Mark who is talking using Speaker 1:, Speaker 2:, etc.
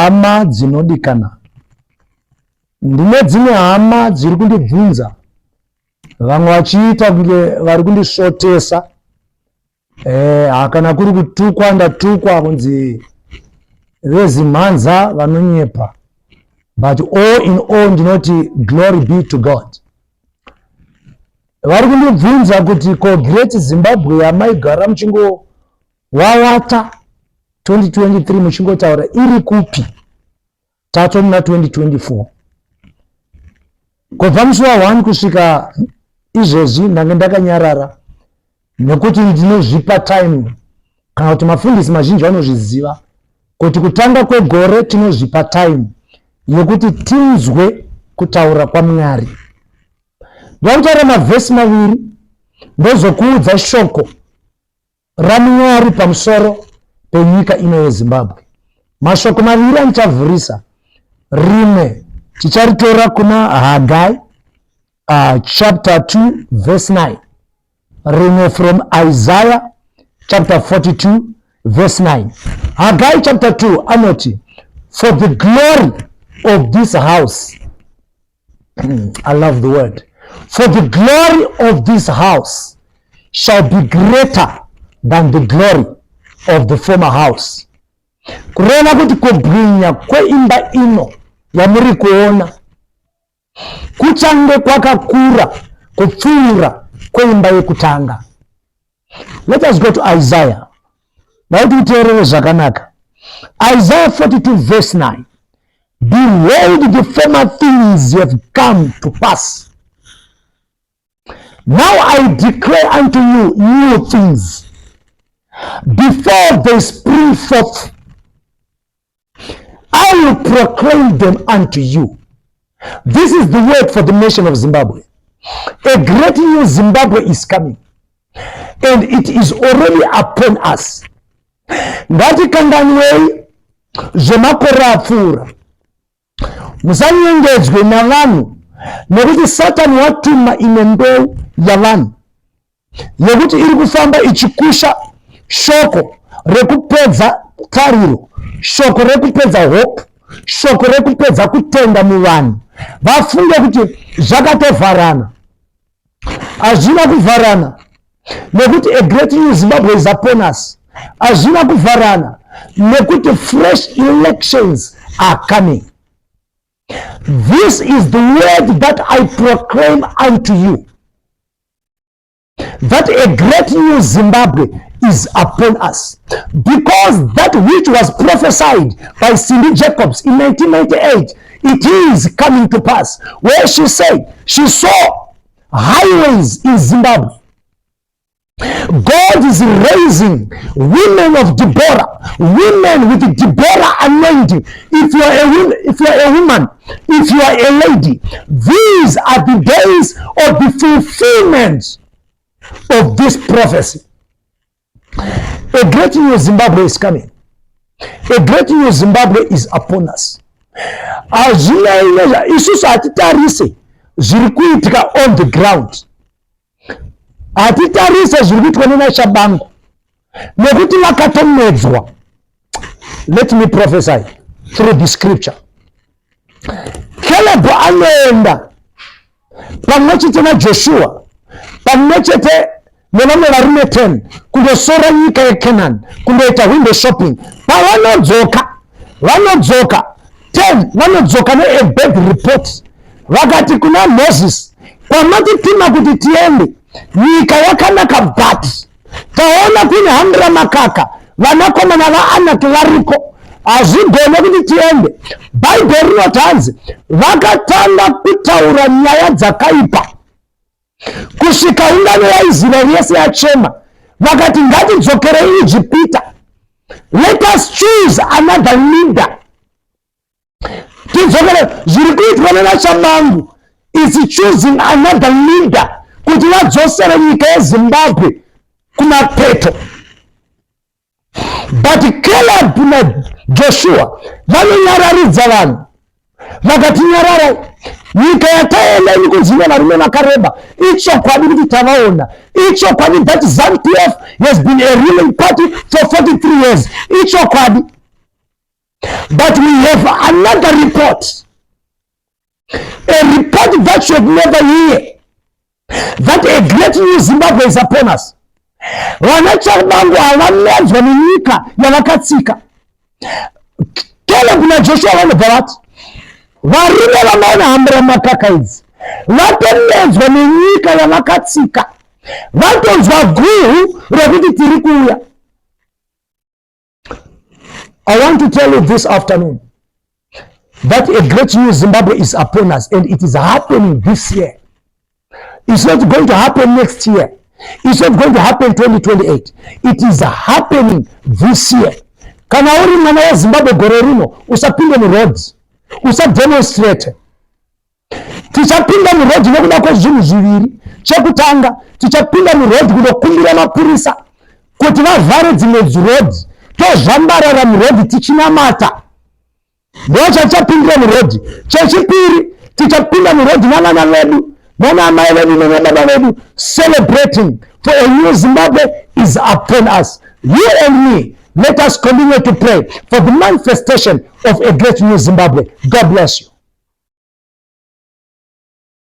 Speaker 1: hama dzinodikana. Ndine dzimwe hama dziri kundibvunza, vamwe vachiita kunge vari kundisvotesa. Kana kuri kutukwa ndatukwa kunzi vezimhanza vanonyepa. But all in all ndinoti glory be to God. Vari kundibvunza kuti ko Great Zimbabwe yamaigara muchingo wawata 2023 muchingotaura iri kupi? Tato muna 2024. Kubva musi wa1 kusvika izvezvi ndange ndakanyarara, nekuti ndinozvipa time, kana kuti mafundisi mazhinji vanozviziva kuti kutanga kwegore tinozvipa time yekuti tinzwe kutaura kwaMwari. Ndakutaura mavhesi maviri ndozokuudza shoko raMwari pamusoro penyika ino yeZimbabwe. Mashoko maviri anichavhurisa. Rimwe ticharitora kuna Hagai chapter 2 verse 9. Rimwe from Isaiah chapter 42 verse 9. Hagai chapter 2 anoti, for the glory of this house, I love the word, for the glory of this house shall be greater than the glory of the former house. Kureva kuti kubwinya kweimba ino yamuri kuona kuchange kwakakura kupfuura kweimba yekutanga. Let us go to Isaiah. Nauti uteerere zvakanaka. Isaiah 42 verse 9. Behold, the former things have come to pass. Now I declare unto you new things. Before they spring forth, I will proclaim them unto you. This is the word for the nation of Zimbabwe. A great new Zimbabwe is coming, and it is already upon us. Ngatikanganwei zvemakore apfuura. Musanyengedzwe navanhu, nekuti Satani watuma imwe mbeu yavanhu yekuti iri kufamba ichikusha shoko rekupedza tariro, shoko rekupedza hope, shoko rekupedza kutenda muvanhu. Vafunge kuti zvakatovharana. Hazvina kuvharana, nekuti a great new Zimbabwe is upon us. Hazvina kuvharana, nekuti fresh elections are coming. This is the word that I proclaim unto you, that a great new Zimbabwe is upon us, because that which was prophesied by Cindy Jacobs in 1998, it is coming to pass, where she said she saw highways in Zimbabwe. God is raising women of Deborah, women with the Deborah anointing. If you are a woman, if you are a lady, these are the days of the fulfillment of this prophecy. A great new Zimbabwe is coming. A great new Zimbabwe is upon us. Isusu hatitarise zviri kuitika on the ground. Hatitarise zviri kuitwa nevachabangu, nekuti vakatomedzwa. Let me prophesy through the scripture. Caleb anoenda pamwe chete naJoshua, pamwe chete nevamwe varume 10 kundosora nyika yeCanaan, kundoita window shopping. Pavanodzoka 10 vanodzoka ne a bad report. Vakati kuna Moses, kwamatituma kuti tiende, nyika yakanaka, but taona kune hambira makaka, vanakomana vaAnaki variko, hazvigone kuti tiende. Bhaibheri rinoti hanzi vakatanga kutaura nyaya dzakaipa kusvika ungano yaIsraeri yese yachema, vakati ngatidzokerei Ijipita. Let us choose another leader. Tidzokere. Zviri kuitwa nevachamangu is choosing another leader kuti vadzosere nyika yeZimbabwe kumapeto. But Caleb naJoshua vanonyararidza vanhu, vakati nyarara, nyika yataendeni kunzine varume vakareba. Ichokwadi kuti tavaona. Ichokwadi that ZANU-PF has been a ruling party for 43 years. Ichokwadi. But we have another report, a report that should never hear, that a great new Zimbabwe is upon us. Vanachabangu havamedzwa nenyika yavakatsika. Caleb naJoshua vanobva vati varume vamaonahambira makaka idzi vatomedzwa nenyika yavakatsika, vatonzwa guhu rekuti tiri kuuya. I want to tell you this afternoon that a great new Zimbabwe is upon us, and it is happening this year. It's not going to happen next year. It's not going to happen 2028. It is happening this year. Kana uri mwana weZimbabwe gore rino usapinde muroads, usademonstrate. Tichapinda muroad nekuda kwezvinhu zviviri. Chekutanga, tichapinda muroad kunokumbira mapurisa kuti vavhare dzimwe road, tozvambarara muroad tichinamata. Ndochachapindira muroad. Chechipiri, tichapinda muroad navana vedu, nanaamai vedu nanababa vedu, celebrating for a new Zimbabwe is upon us. You and me, let us continue to pray for the manifestation of a great new Zimbabwe. God bless you.